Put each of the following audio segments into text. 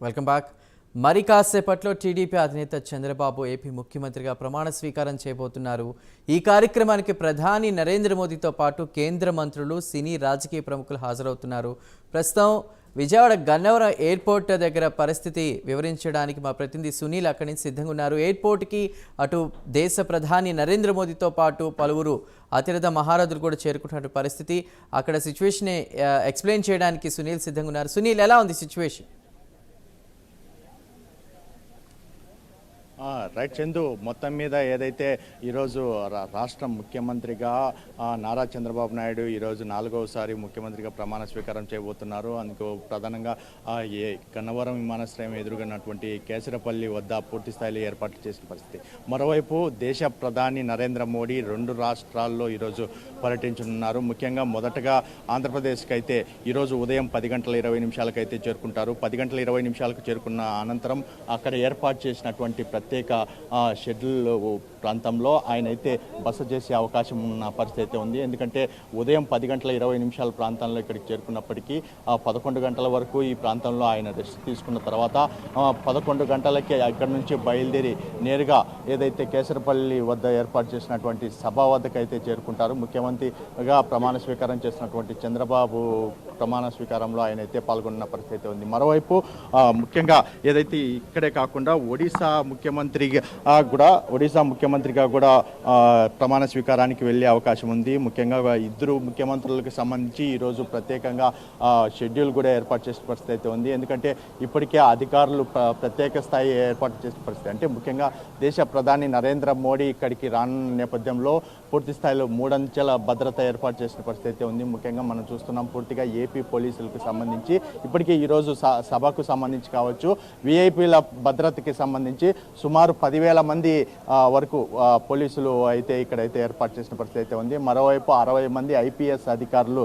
Welcome back. మరి కాసేపట్లో TDP అధినేత చంద్రబాబు ఏపీ ముఖ్యమంత్రిగా ప్రమాణ స్వీకారం చేయబోతున్నారు. ఈ కార్యక్రమానికి ప్రధాని నరేంద్ర మోదీతో పాటు కేంద్ర మంత్రులు, సినీ రాజకీయ ప్రముఖులు హాజరవుతున్నారు. ప్రస్తుతం విజయవాడ గన్నవరం ఎయిర్పోర్ట్ దగ్గర పరిస్థితి వివరించడానికి మా ప్రతినిధి సునీల్ అక్కడి నుంచి సిద్ధంగా ఉన్నారు. ఎయిర్పోర్ట్కి అటు దేశ ప్రధాని నరేంద్ర మోదీతో పాటు పలువురు అతిరథ మహారథులు కూడా చేరుకుంటున్న పరిస్థితి. అక్కడ సిచ్యువేషన్ ఎక్స్ప్లెయిన్ చేయడానికి సునీల్ సిద్ధంగా ఉన్నారు. సునీల్, ఎలా ఉంది సిచ్యువేషన్? రైట్ చందు, మొత్తం మీద ఏదైతే ఈరోజు రాష్ట్ర ముఖ్యమంత్రిగా నారా చంద్రబాబు నాయుడు ఈరోజు 4వసారి ముఖ్యమంత్రిగా ప్రమాణ స్వీకారం చేయబోతున్నారు. అందుకు ప్రధానంగా గన్నవరం విమానాశ్రయం ఎదురుగన్నటువంటి కేసరపల్లి వద్ద పూర్తి స్థాయిలో ఏర్పాట్లు చేసిన పరిస్థితి. మరోవైపు దేశ ప్రధాని నరేంద్ర మోడీ 2 రాష్ట్రాల్లో ఈరోజు పర్యటించనున్నారు. ముఖ్యంగా మొదటగా ఆంధ్రప్రదేశ్కి అయితే ఈరోజు ఉదయం 10:20 అయితే చేరుకుంటారు. 10:20 చేరుకున్న అనంతరం అక్కడ ఏర్పాటు చేసినటువంటి ప్రత్యేక షెడ్యూల్ ప్రాంతంలో ఆయన అయితే బస చేసే అవకాశం ఉన్న పరిస్థితి అయితే ఉంది. ఎందుకంటే ఉదయం 10:20 ప్రాంతంలో ఇక్కడికి చేరుకున్నప్పటికీ 11 గంటల వరకు ఈ ప్రాంతంలో ఆయన రెస్ట్ తీసుకున్న తర్వాత 11 గంటలకే ఇక్కడ నుంచి బయలుదేరి నేరుగా ఏదైతే కేసరపల్లి వద్ద ఏర్పాటు చేసినటువంటి సభ వద్దకు అయితే చేరుకుంటారు. ముఖ్యమంత్రిగా ప్రమాణ స్వీకారం చేసినటువంటి చంద్రబాబు ప్రమాణ స్వీకారంలో ఆయన అయితే పాల్గొన్న పరిస్థితి ఉంది. మరోవైపు ముఖ్యంగా ఏదైతే ఇక్కడే కాకుండా ఒడిశా ముఖ్యమంత్రిగా కూడా ప్రమాణ స్వీకారానికి వెళ్ళే అవకాశం ఉంది. ముఖ్యంగా 2 ముఖ్యమంత్రులకు సంబంధించి ఈరోజు ప్రత్యేకంగా షెడ్యూల్ కూడా ఏర్పాటు చేసిన పరిస్థితి అయితే ఉంది. ఎందుకంటే ఇప్పటికే అధికారులు ప్రత్యేక స్థాయి ఏర్పాటు చేసిన పరిస్థితి. అంటే ముఖ్యంగా దేశ ప్రధాని నరేంద్ర మోడీ ఇక్కడికి రానున్న నేపథ్యంలో పూర్తి స్థాయిలో 3 అంచెల భద్రత ఏర్పాటు చేసిన పరిస్థితి అయితే ఉంది. ముఖ్యంగా మనం చూస్తున్నాం, పూర్తిగా ఏపీ పోలీసులకు సంబంధించి ఇప్పటికే ఈరోజు సభకు సంబంధించి కావచ్చు, విఐపీల భద్రతకి సంబంధించి సుమారు 10,000 మంది వరకు పోలీసులు అయితే ఇక్కడైతే ఏర్పాటు చేసిన పరిస్థితి అయితే ఉంది. మరోవైపు 60 మంది ఐపీఎస్ అధికారులు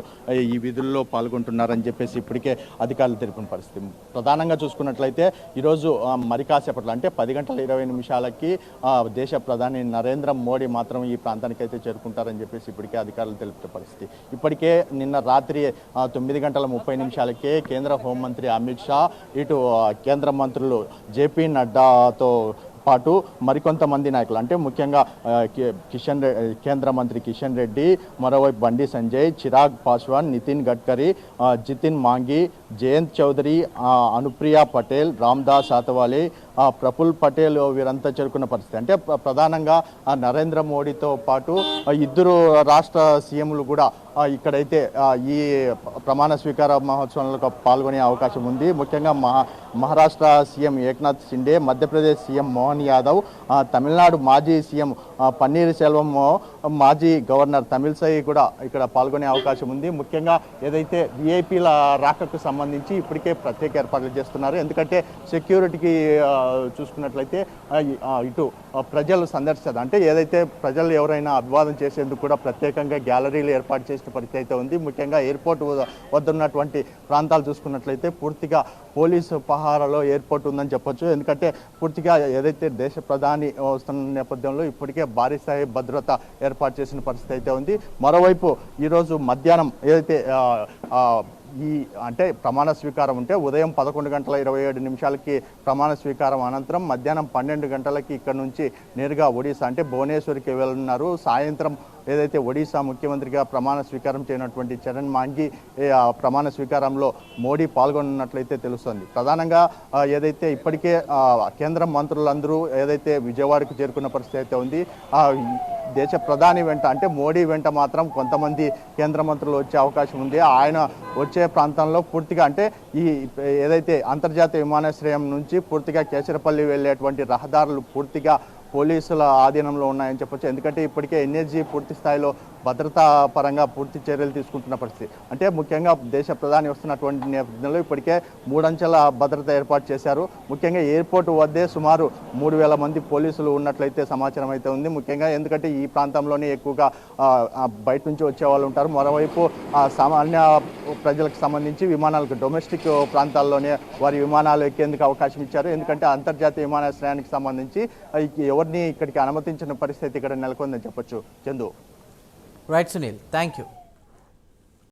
ఈ విధుల్లో పాల్గొంటున్నారని చెప్పేసి ఇప్పటికే అధికారులు తెలిపిన పరిస్థితి. ప్రధానంగా చూసుకున్నట్లయితే ఈరోజు మరి కాసేపట్లో అంటే 10:20 దేశ ప్రధాని నరేంద్ర మోడీ మాత్రం ఈ ప్రాంతానికి అయితే చేరుకుంటారని చెప్పేసి ఇప్పటికే అధికారులు తెలిపిన పరిస్థితి. ఇప్పటికే నిన్న రాత్రి 9:30 కేంద్ర హోంమంత్రి అమిత్ షా, ఇటు కేంద్ర మంత్రులు జేపీ నడ్డాతో పాటు మరికొంతమంది నాయకులు అంటే ముఖ్యంగా కేంద్ర మంత్రి కిషన్ రెడ్డి, మరోవైపు బండి సంజయ్, చిరాగ్ పాస్వాన్, నితిన్ గడ్కరీ, జితిన్ మాంగి, జయంత్ చౌదరి, అనుప్రియా పటేల్, రామ్దాస్ అథవాలే, ప్రఫుల్ పటేల్ వీరంతా చేరుకున్న పరిస్థితి. అంటే ప్రధానంగా నరేంద్ర మోడీతో పాటు 2 రాష్ట్ర సీఎంలు కూడా ఇక్కడైతే ఈ ప్రమాణ స్వీకార మహోత్సవంలో పాల్గొనే అవకాశం ఉంది. ముఖ్యంగా మహారాష్ట్ర సీఎం ఏక్నాథ్ షిండే, మధ్యప్రదేశ్ సీఎం మోహన్ యాదవ్, తమిళనాడు మాజీ సీఎం పన్నీర్ సెల్వం, మాజీ గవర్నర్ తమిళసై కూడా ఇక్కడ పాల్గొనే అవకాశం ఉంది. ముఖ్యంగా ఏదైతే విఐపీల రాకకు సంబంధించి ఇప్పటికే ప్రత్యేక ఏర్పాట్లు చేస్తున్నారు. ఎందుకంటే సెక్యూరిటీకి చూసుకున్నట్లయితే ఇటు ప్రజలు సందర్శిస్తారు, అంటే ఏదైతే ప్రజలు ఎవరైనా అభివాదం చేసేందుకు కూడా ప్రత్యేకంగా గ్యాలరీలు ఏర్పాటు చేసిన పరిస్థితి అయితే ఉంది. ముఖ్యంగా ఎయిర్పోర్ట్ వద్ద ఉన్నటువంటి ప్రాంతాలు చూసుకున్నట్లయితే పూర్తిగా పోలీసు పహారాలో ఎయిర్పోర్ట్ ఉందని చెప్పొచ్చు. ఎందుకంటే పూర్తిగా ఏదైతే దేశ ప్రధాని వస్తున్న నేపథ్యంలో ఇప్పటికే భారీ స్థాయి భద్రత ఏర్పాటు చేసిన పరిస్థితి అయితే ఉంది. మరోవైపు ఈరోజు మధ్యాహ్నం ఏదైతే అంటే ప్రమాణ స్వీకారం ఉంటే ఉదయం 11:27 ప్రమాణ స్వీకారం అనంతరం మధ్యాహ్నం 12 గంటలకి ఇక్కడ నుంచి నేరుగా ఒడిశా అంటే భువనేశ్వర్కి వెళ్ళున్నారు. సాయంత్రం ఏదైతే ఒడిశా ముఖ్యమంత్రిగా ప్రమాణ స్వీకారం చేయనటువంటి చరణ్ మాంగి ప్రమాణ స్వీకారంలో మోడీ పాల్గొన్నట్లయితే తెలుస్తుంది. ప్రధానంగా ఏదైతే ఇప్పటికే కేంద్ర మంత్రులందరూ ఏదైతే విజయవాడకు చేరుకున్న పరిస్థితి అయితే ఉంది. దేశ ప్రధాని వెంట అంటే మోడీ వెంట మాత్రం కొంతమంది కేంద్ర మంత్రులు వచ్చే అవకాశం ఉంది. ఆయన వచ్చే ప్రాంతంలో పూర్తిగా అంటే ఈ ఏదైతే అంతర్జాతీయ విమానాశ్రయం నుంచి పూర్తిగా కేసరపల్లి వెళ్ళేటువంటి రహదారులు పూర్తిగా పోలీసుల ఆధీనంలో ఉన్నాయని చెప్పొచ్చు. ఎందుకంటే ఇప్పటికే ఎన్ఎస్జీ పూర్తి స్థాయిలో భద్రతా పరంగా పూర్తి చర్యలు తీసుకుంటున్న పరిస్థితి. అంటే ముఖ్యంగా దేశ ప్రధాని వస్తున్నటువంటి నేపథ్యంలో ఇప్పటికే 3 అంచెల భద్రత ఏర్పాటు చేశారు. ముఖ్యంగా ఎయిర్పోర్ట్ వద్దే సుమారు 3,000 మంది పోలీసులు ఉన్నట్లయితే సమాచారం అయితే ఉంది. ముఖ్యంగా ఎందుకంటే ఈ ప్రాంతంలోనే ఎక్కువగా బయట నుంచి వచ్చే వాళ్ళు ఉంటారు. మరోవైపు సామాన్య ప్రజలకు సంబంధించి విమానాలకు డొమెస్టిక్ ప్రాంతాల్లోనే వారి విమానాలు ఎక్కేందుకు అవకాశం ఇచ్చారు. ఎందుకంటే అంతర్జాతీయ విమానాశ్రయానికి సంబంధించి ఎవరిని ఇక్కడికి అనుమతించిన పరిస్థితి ఇక్కడ నెలకొందని చెప్పొచ్చు. Chandu. Right Sunil, thank you.